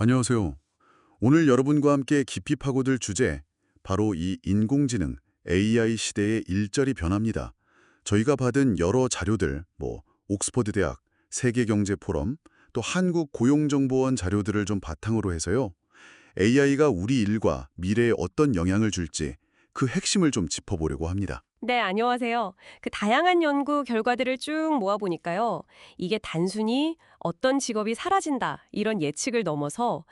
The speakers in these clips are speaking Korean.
안녕하세요. 오늘 여러분과 함께 깊이 파고들 주제, 바로 이 인공지능, AI 시대의 일자리 변화입니다. 저희가 받은 여러 자료들, 옥스퍼드 대학, 세계경제포럼, 또 한국고용정보원 자료들을 좀 바탕으로 해서요. AI가 우리 일과 미래에 어떤 영향을 줄지 그 핵심을 좀 짚어보려고 합니다. 네, 안녕하세요. 그 다양한 연구 결과들을 쭉 모아보니까요. 이게 단순히 어떤 직업이 사라진다, 이런 예측을 넘어서,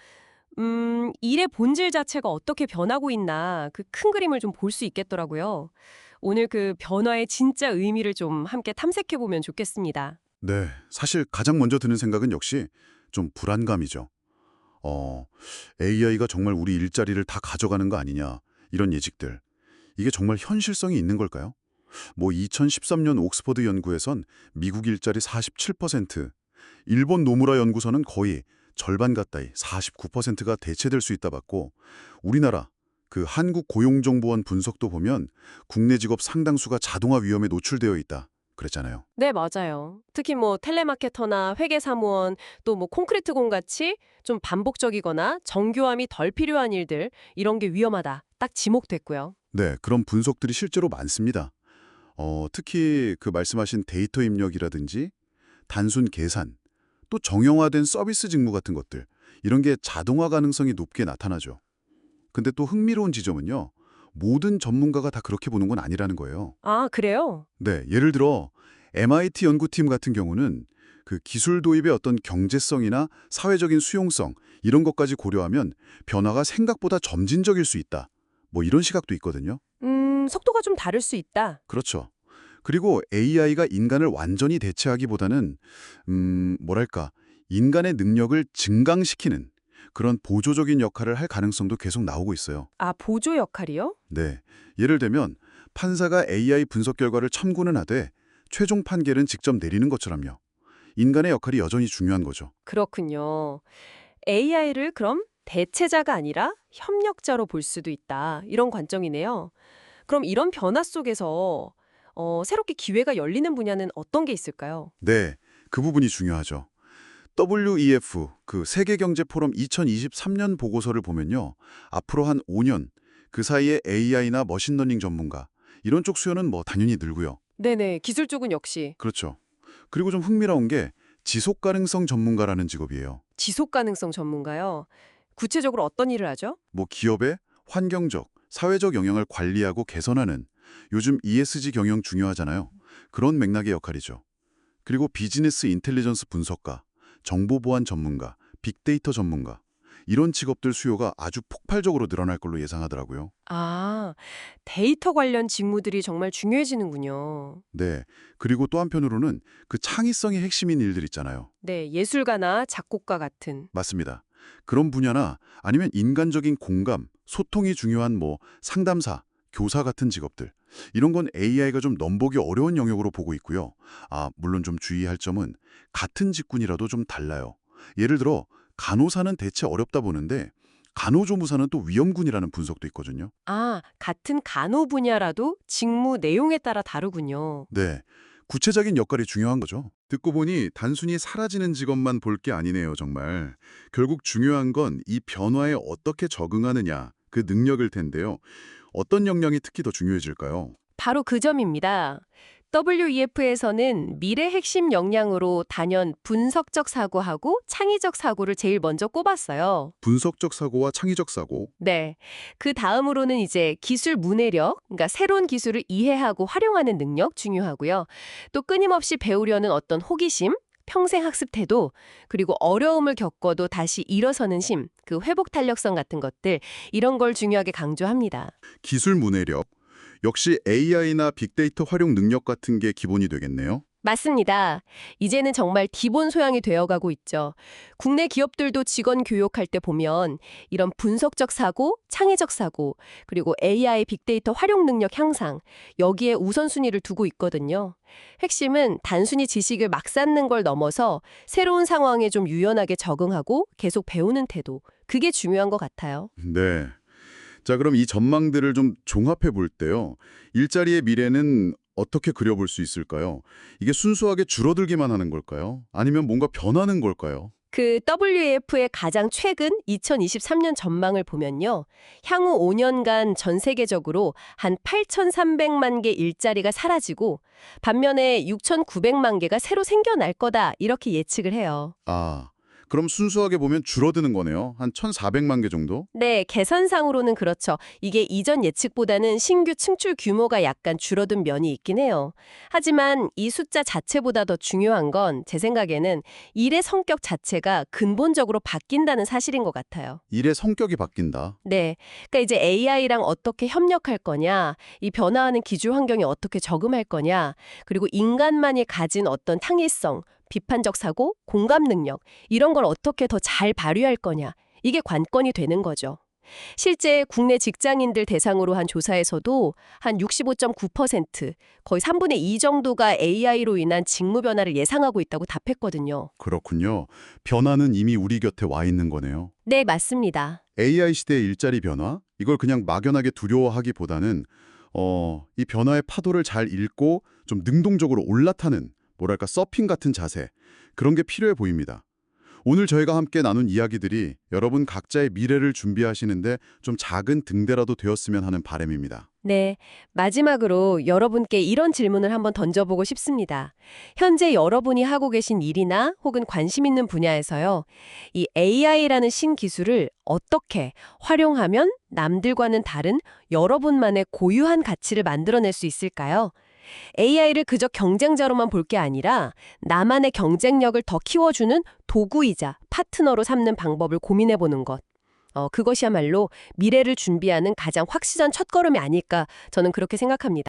일의 본질 자체가 어떻게 변하고 있나, 그 큰 그림을 좀 볼 수 있겠더라고요. 오늘 그 변화의 진짜 의미를 좀 함께 탐색해보면 좋겠습니다. 네, 사실 가장 먼저 드는 생각은 역시 좀 불안감이죠. AI가 정말 우리 일자리를 다 가져가는 거 아니냐, 이런 예측들. 이게 정말 현실성이 있는 걸까요? 2013년 옥스퍼드 연구에선 미국 일자리 47%, 일본 노무라 연구소는 거의 절반 가까이 49%가 대체될 수 있다 봤고, 우리나라 그 한국고용정보원 분석도 보면 국내 직업 상당수가 자동화 위험에 노출되어 있다 그랬잖아요. 네, 맞아요. 특히 텔레마케터나 회계사무원, 또 콘크리트 공 같이 좀 반복적이거나 정교함이 덜 필요한 일들, 이런 게 위험하다. 딱 지목됐고요. 네, 그런 분석들이 실제로 많습니다. 특히 그 말씀하신 데이터 입력이라든지 단순 계산, 또 정형화된 서비스 직무 같은 것들, 이런 게 자동화 가능성이 높게 나타나죠. 근데 또 흥미로운 지점은요, 모든 전문가가 다 그렇게 보는 건 아니라는 거예요. 아, 그래요? 네, 예를 들어 MIT 연구팀 같은 경우는 그 기술 도입의 어떤 경제성이나 사회적인 수용성, 이런 것까지 고려하면 변화가 생각보다 점진적일 수 있다. 이런 시각도 있거든요. 속도가 좀 다를 수 있다. 그렇죠. 그리고 AI가 인간을 완전히 대체하기보다는 뭐랄까, 인간의 능력을 증강시키는 그런 보조적인 역할을 할 가능성도 계속 나오고 있어요. 아, 보조 역할이요? 네. 예를 들면 판사가 AI 분석 결과를 첨구는 하되 최종 판결은 직접 내리는 것처럼요. 인간의 역할이 여전히 중요한 거죠. 그렇군요. AI를 그럼 대체자가 아니라 협력자로 볼 수도 있다. 이런 관점이네요. 그럼 이런 변화 속에서 새롭게 기회가 열리는 분야는 어떤 게 있을까요? 네. 그 부분이 중요하죠. WEF, 그 세계경제포럼 2023년 보고서를 보면요. 앞으로 한 5년, 그 사이에 AI나 머신러닝 전문가, 이런 쪽 수요는 당연히 늘고요. 네네, 기술 쪽은 역시 그렇죠. 그리고 좀 흥미로운 게 지속가능성 전문가라는 직업이에요. 지속 가능성 전문가요. 구체적으로 어떤 일을 하죠? 기업의 환경적, 사회적 영향을 관리하고 개선하는, 요즘 ESG 경영 중요하잖아요. 그런 맥락의 역할이죠. 그리고 비즈니스 인텔리전스 분석가, 정보보안 전문가, 빅데이터 전문가, 이런 직업들 수요가 아주 폭발적으로 늘어날 걸로 예상하더라고요. 아, 데이터 관련 직무들이 정말 중요해지는군요. 네. 그리고 또 한편으로는 그 창의성이 핵심인 일들 있잖아요. 네, 예술가나 작곡가 같은. 맞습니다. 그런 분야나 아니면 인간적인 공감, 소통이 중요한 상담사, 교사 같은 직업들. 이런 건 AI가 좀 넘보기 어려운 영역으로 보고 있고요. 물론 좀 주의할 점은 같은 직군이라도 좀 달라요. 예를 들어 간호사는 대체 어렵다 보는데 간호조무사는 또 위험군이라는 분석도 있거든요. 아, 같은 간호 분야라도 직무 내용에 따라 다르군요. 네. 구체적인 역할이 중요한 거죠. 듣고 보니 단순히 사라지는 직업만 볼 게 아니네요, 정말. 결국 중요한 건 이 변화에 어떻게 적응하느냐, 그 능력일 텐데요. 어떤 역량이 특히 더 중요해질까요? 바로 그 점입니다. WEF에서는 미래 핵심 역량으로 단연 분석적 사고하고 창의적 사고를 제일 먼저 꼽았어요. 분석적 사고와 창의적 사고. 네. 그 다음으로는 이제 기술 문해력, 그러니까 새로운 기술을 이해하고 활용하는 능력 중요하고요. 또 끊임없이 배우려는 어떤 호기심, 평생 학습 태도, 그리고 어려움을 겪어도 다시 일어서는 힘, 그 회복 탄력성 같은 것들, 이런 걸 중요하게 강조합니다. 기술 문해력. 역시 AI나 빅데이터 활용 능력 같은 게 기본이 되겠네요. 맞습니다. 이제는 정말 기본 소양이 되어가고 있죠. 국내 기업들도 직원 교육할 때 보면 이런 분석적 사고, 창의적 사고, 그리고 AI 빅데이터 활용 능력 향상, 여기에 우선순위를 두고 있거든요. 핵심은 단순히 지식을 막 쌓는 걸 넘어서 새로운 상황에 좀 유연하게 적응하고 계속 배우는 태도, 그게 중요한 것 같아요. 네. 자, 그럼 이 전망들을 좀 종합해 볼 때요. 일자리의 미래는 어떻게 그려볼 수 있을까요? 이게 순수하게 줄어들기만 하는 걸까요? 아니면 뭔가 변하는 걸까요? 그 WEF의 가장 최근 2023년 전망을 보면요. 향후 5년간 전 세계적으로 한 8,300만 개 일자리가 사라지고 반면에 6,900만 개가 새로 생겨날 거다 이렇게 예측을 해요. 아, 그럼 순수하게 보면 줄어드는 거네요. 한 1,400만 개 정도? 네, 개선상으로는 그렇죠. 이게 이전 예측보다는 신규 창출 규모가 약간 줄어든 면이 있긴 해요. 하지만 이 숫자 자체보다 더 중요한 건 제 생각에는 일의 성격 자체가 근본적으로 바뀐다는 사실인 것 같아요. 일의 성격이 바뀐다. 네, 그러니까 이제 AI랑 어떻게 협력할 거냐, 이 변화하는 기술 환경에 어떻게 적응할 거냐, 그리고 인간만이 가진 어떤 창의성, 비판적 사고, 공감 능력 이런 걸 어떻게 더 잘 발휘할 거냐, 이게 관건이 되는 거죠. 실제 국내 직장인들 대상으로 한 조사에서도 한 65.9%, 거의 3분의 2 정도가 AI로 인한 직무 변화를 예상하고 있다고 답했거든요. 그렇군요. 변화는 이미 우리 곁에 와 있는 거네요. 네, 맞습니다. AI 시대의 일자리 변화? 이걸 그냥 막연하게 두려워하기보다는 이 변화의 파도를 잘 읽고 좀 능동적으로 올라타는 뭐랄까 서핑 같은 자세, 그런 게 필요해 보입니다. 오늘 저희가 함께 나눈 이야기들이 여러분 각자의 미래를 준비하시는데 좀 작은 등대라도 되었으면 하는 바람입니다. 네, 마지막으로 여러분께 이런 질문을 한번 던져보고 싶습니다. 현재 여러분이 하고 계신 일이나 혹은 관심 있는 분야에서요, 이 AI라는 신기술을 어떻게 활용하면 남들과는 다른 여러분만의 고유한 가치를 만들어낼 수 있을까요? AI를 그저 경쟁자로만 볼 게 아니라 나만의 경쟁력을 더 키워주는 도구이자 파트너로 삼는 방법을 고민해보는 것. 그것이야말로 미래를 준비하는 가장 확실한 첫걸음이 아닐까 저는 그렇게 생각합니다.